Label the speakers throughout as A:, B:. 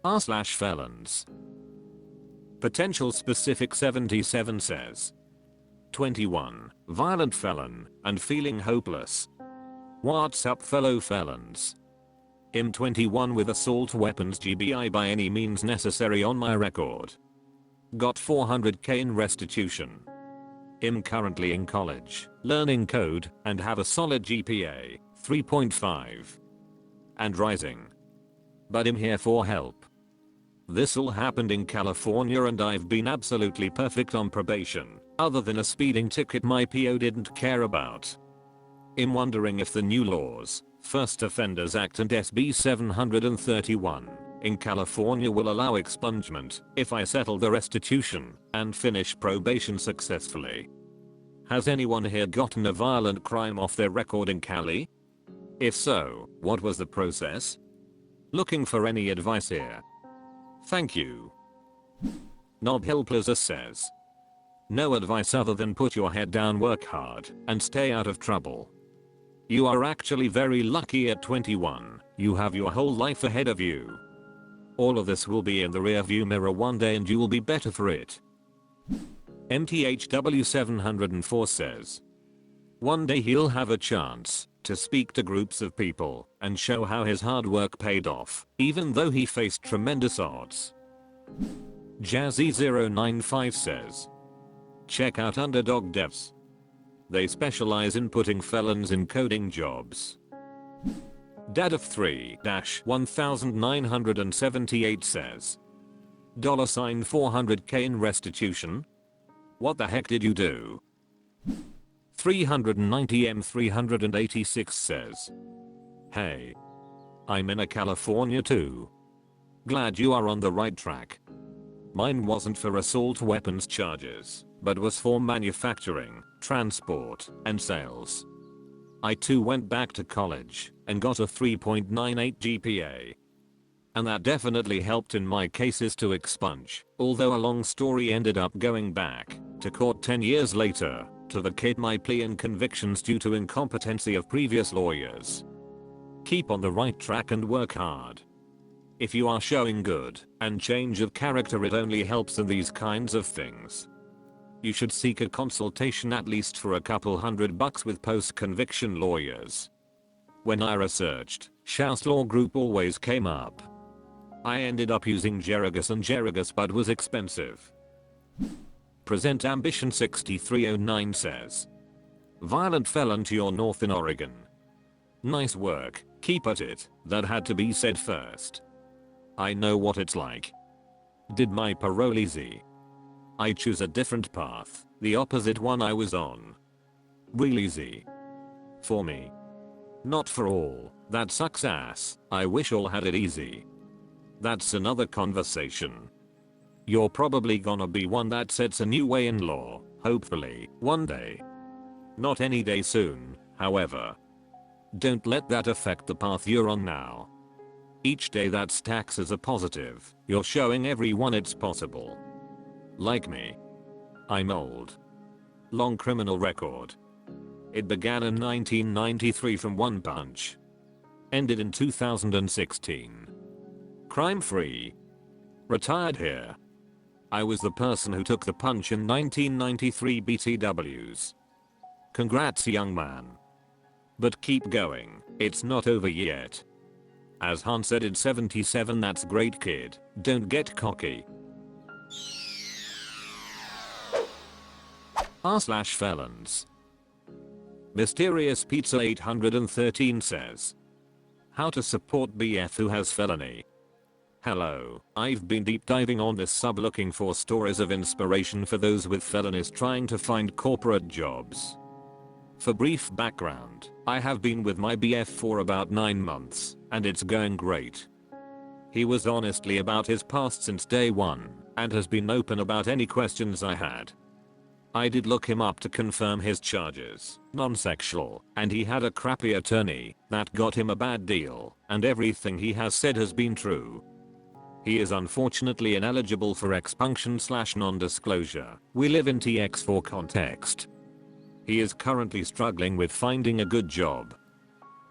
A: r/felons. Potential specific 77 says. 21. Violent felon and feeling hopeless. What's up fellow felons? I'm 21 with assault weapons GBI by any means necessary on my record. Got 400k in restitution. I'm currently in college, learning code, and have a solid GPA, 3.5. And rising. But I'm here for help. This all happened in California and I've been absolutely perfect on probation, other than a speeding ticket my PO didn't care about. I'm wondering if the new laws, First Offenders Act and SB 731, in California will allow expungement if I settle the restitution and finish probation successfully. Has anyone here gotten a violent crime off their record in Cali? If so, what was the process? Looking for any advice here. Thank you. Knob Hill Plaza says. No advice other than put your head down, work hard, and stay out of trouble. You are actually very lucky at 21, you have your whole life ahead of you. All of this will be in the rearview mirror one day and you will be better for it. MTHW 704 says. One day he'll have a chance to speak to groups of people and show how his hard work paid off, even though he faced tremendous odds. Jazzy095 says. Check out Underdog Devs. They specialize in putting felons in coding jobs. Dad of 3-1978 says. $400k in restitution? What the heck did you do? 390M386 says. Hey. I'm in a California too. Glad you are on the right track. Mine wasn't for assault weapons charges, but was for manufacturing, transport, and sales. I too went back to college and got a 3.98 GPA. And that definitely helped in my cases to expunge, although a long story ended up going back to court 10 years later to vacate my plea and convictions due to incompetency of previous lawyers. Keep on the right track and work hard. If you are showing good and change of character, it only helps in these kinds of things. You should seek a consultation at least for a couple $100 with post-conviction lawyers. When I researched, Shouse Law Group always came up. I ended up using Jerigus and Jerigus but was expensive. Present Ambition 6309 says. Violent felon to your north in Oregon. Nice work, keep at it, that had to be said first. I know what it's like. Did my parole easy. I choose a different path, the opposite one I was on. Real easy. For me. Not for all, that sucks ass, I wish all had it easy. That's another conversation. You're probably gonna be one that sets a new way in law, hopefully, one day. Not any day soon, however. Don't let that affect the path you're on now. Each day that stacks as a positive, you're showing everyone it's possible. Like me. I'm old. Long criminal record. It began in 1993 from one punch. Ended in 2016. Crime free. Retired here. I was the person who took the punch in 1993 BTWs. Congrats young man. But keep going, it's not over yet. As Han said in 77, that's great kid, don't get cocky. r/felons. Mysterious Pizza 813 says. How to support BF who has felony. Hello, I've been deep diving on this sub looking for stories of inspiration for those with felonies trying to find corporate jobs. For brief background, I have been with my BF for about 9 months, and it's going great. He was honestly about his past since day one, and has been open about any questions I had. I did look him up to confirm his charges, non-sexual, and he had a crappy attorney that got him a bad deal, and everything he has said has been true. He is unfortunately ineligible for expunction/non-disclosure. We live in TX for context. He is currently struggling with finding a good job.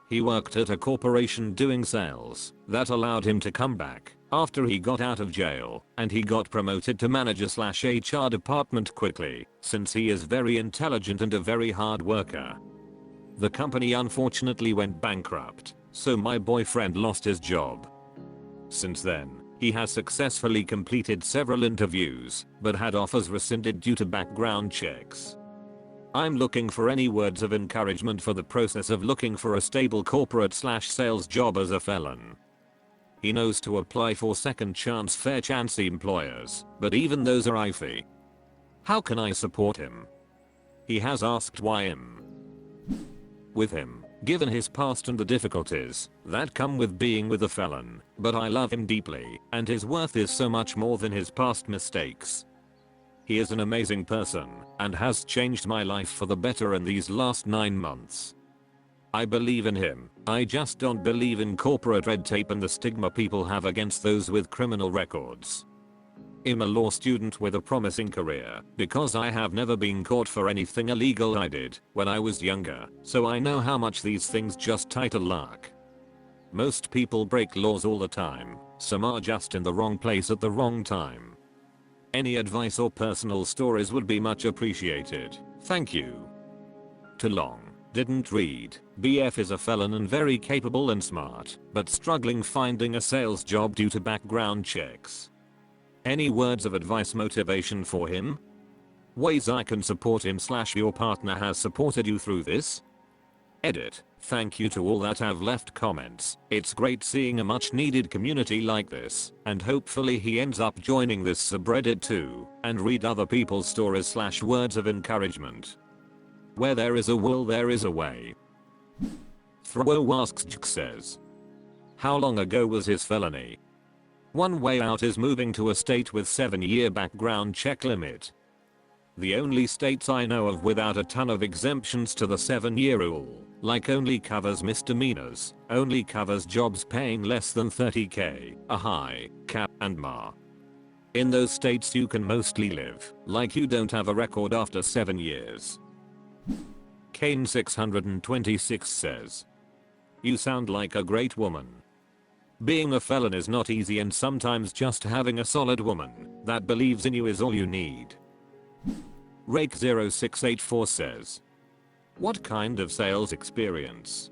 A: He worked at a corporation doing sales that allowed him to come back After he got out of jail, and he got promoted to manager/HR department quickly, since he is very intelligent and a very hard worker. The company unfortunately went bankrupt, so my boyfriend lost his job. Since then, he has successfully completed several interviews, but had offers rescinded due to background checks. I'm looking for any words of encouragement for the process of looking for a stable corporate/sales job as a felon. He knows to apply for second chance fair chance employers, but even those are iffy. How can I support him? He has asked why I'm with him, given his past and the difficulties that come with being with a felon, but I love him deeply, and his worth is so much more than his past mistakes. He is an amazing person, and has changed my life for the better in these last 9 months. I believe in him, I just don't believe in corporate red tape and the stigma people have against those with criminal records. I'm a law student with a promising career, because I have never been caught for anything illegal I did when I was younger, so I know how much these things just title luck. Most people break laws all the time, some are just in the wrong place at the wrong time. Any advice or personal stories would be much appreciated, thank you. Too long. Didn't read. BF is a felon and very capable and smart, but struggling finding a sales job due to background checks. Any words of advice motivation for him? Ways I can support him/your partner has supported you through this? Edit. Thank you to all that have left comments. It's great seeing a much needed community like this, and hopefully he ends up joining this subreddit too, and read other people's stories/words of encouragement. Where there is a will there is a way. Throw asks Juk says. How long ago was his felony? One way out is moving to a state with 7-year background check limit. The only states I know of without a ton of exemptions to the 7-year rule, like only covers misdemeanors, only covers jobs paying less than $30K, a high cap, and more. In those states you can mostly live like you don't have a record after 7 years. Kane 626 says. You sound like a great woman. Being a felon is not easy and sometimes just having a solid woman that believes in you is all you need. Rake 0684 says. What kind of sales experience?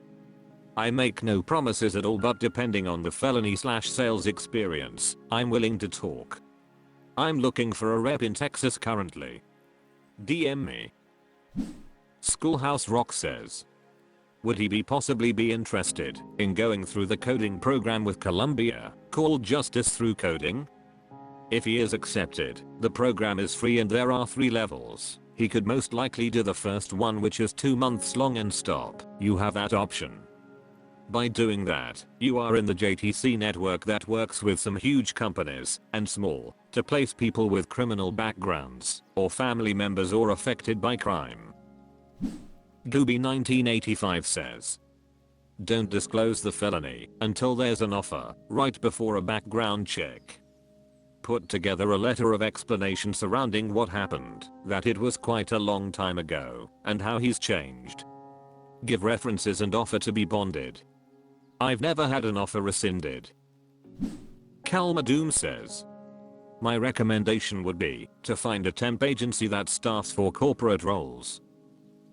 A: I make no promises at all, but depending on the felony/sales experience, I'm willing to talk. I'm looking for a rep in Texas currently. DM me. Schoolhouse Rock says. Would he possibly be interested in going through the coding program with Columbia, called Justice Through Coding? If he is accepted, the program is free and there are 3 levels. He could most likely do the first one, which is 2 months long, and stop. You have that option. By doing that, you are in the JTC network that works with some huge companies and small to place people with criminal backgrounds or family members or affected by crime. Gooby 1985 says. Don't disclose the felony until there's an offer right before a background check. Put together a letter of explanation surrounding what happened, that it was quite a long time ago, and how he's changed. Give references and offer to be bonded. I've never had an offer rescinded. Kalma Doom says. My recommendation would be to find a temp agency that staffs for corporate roles.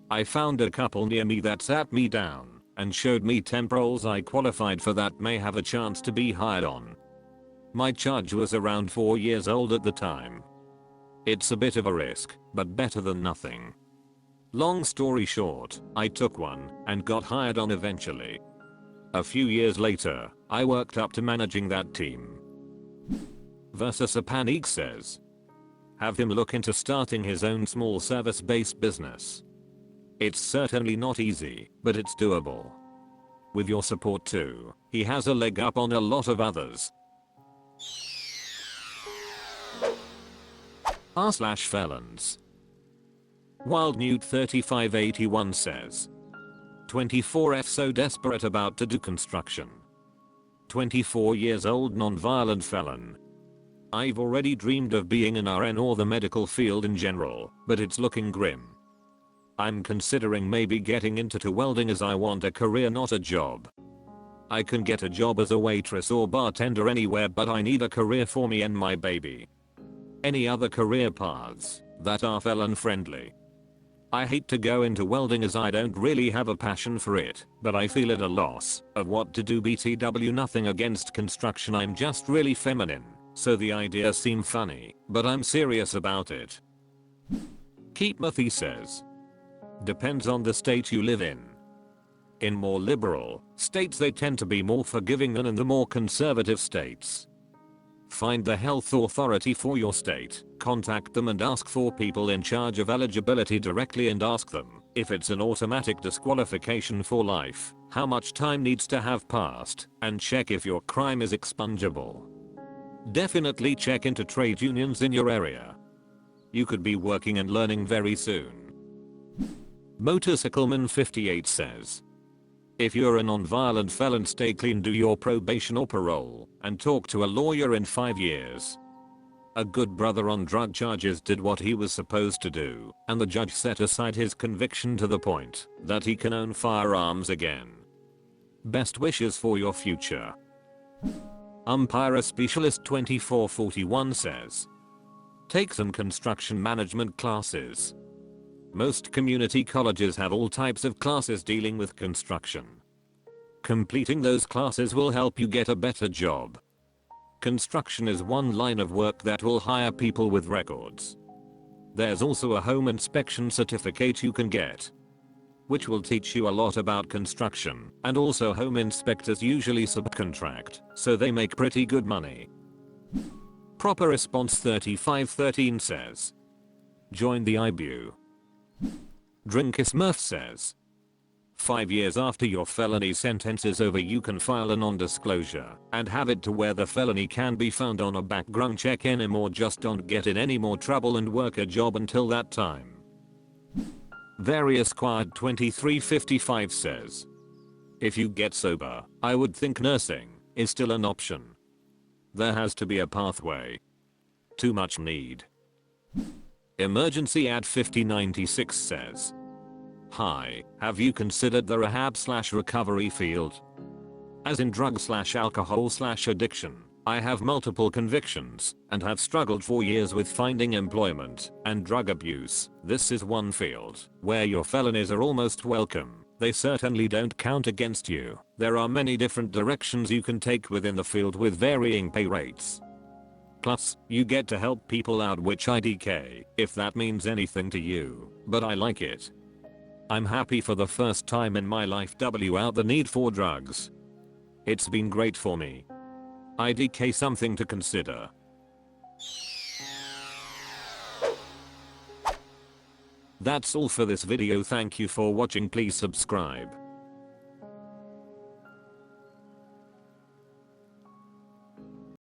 A: I found a couple near me that sat me down and showed me temp roles I qualified for that may have a chance to be hired on. My charge was around 4 years old at the time. It's a bit of a risk, but better than nothing. Long story short, I took one and got hired on eventually. A few years later, I worked up to managing that team. Versus a Panic says. Have him look into starting his own small service-based business. It's certainly not easy, but it's doable. With your support too, he has a leg up on a lot of others. r/felons. Wild Newt 3581 says. 24F so desperate about to do construction. 24 years old non-violent felon. I've already dreamed of being an RN or the medical field in general, but it's looking grim. I'm considering maybe getting into welding as I want a career not a job. I can get a job as a waitress or bartender anywhere, but I need a career for me and my baby. Any other career paths that are felon friendly? I hate to go into welding as I don't really have a passion for it, but I feel at a loss of what to do. BTW, nothing against construction, I'm just really feminine, so the idea seemed funny, but I'm serious about it. Keep Mathy says, depends on the state you live in. In more liberal states they tend to be more forgiving than in the more conservative states. Find the health authority for your state, contact them and ask for people in charge of eligibility directly and ask them if it's an automatic disqualification for life, how much time needs to have passed, and check if your crime is expungable. Definitely check into trade unions in your area. You could be working and learning very soon. Motorcycleman 58 says, if you're a non-violent felon, stay clean, do your probation or parole, and talk to a lawyer in 5 years. A good brother on drug charges did what he was supposed to do, and the judge set aside his conviction to the point that he can own firearms again. Best wishes for your future. Umpire Specialist 2441 says, take some construction management classes. Most community colleges have all types of classes dealing with construction. Completing those classes will help you get a better job. Construction is one line of work that will hire people with records. There's also a home inspection certificate you can get, which will teach you a lot about construction, and also home inspectors usually subcontract, so they make pretty good money. Proper Response 3513 says, join the IBU. Drinkismurf says, 5 years after your felony sentence is over you can file a non-disclosure and have it to where the felony can be found on a background check anymore. Just don't get in any more trouble and work a job until that time. Various Quad 2355 says, if you get sober, I would think nursing is still an option. There has to be a pathway. Too much need. Emergency ad 5096 says, hi, have you considered the rehab/recovery field? As in drug/alcohol/addiction, I have multiple convictions and have struggled for years with finding employment and drug abuse. This is one field where your felonies are almost welcome. They certainly don't count against you. There are many different directions you can take within the field with varying pay rates. Plus, you get to help people out, which IDK, if that means anything to you, but I like it. I'm happy for the first time in my life without the need for drugs. It's been great for me. IDK, something to consider. That's all for this video. Thank you for watching. Please subscribe.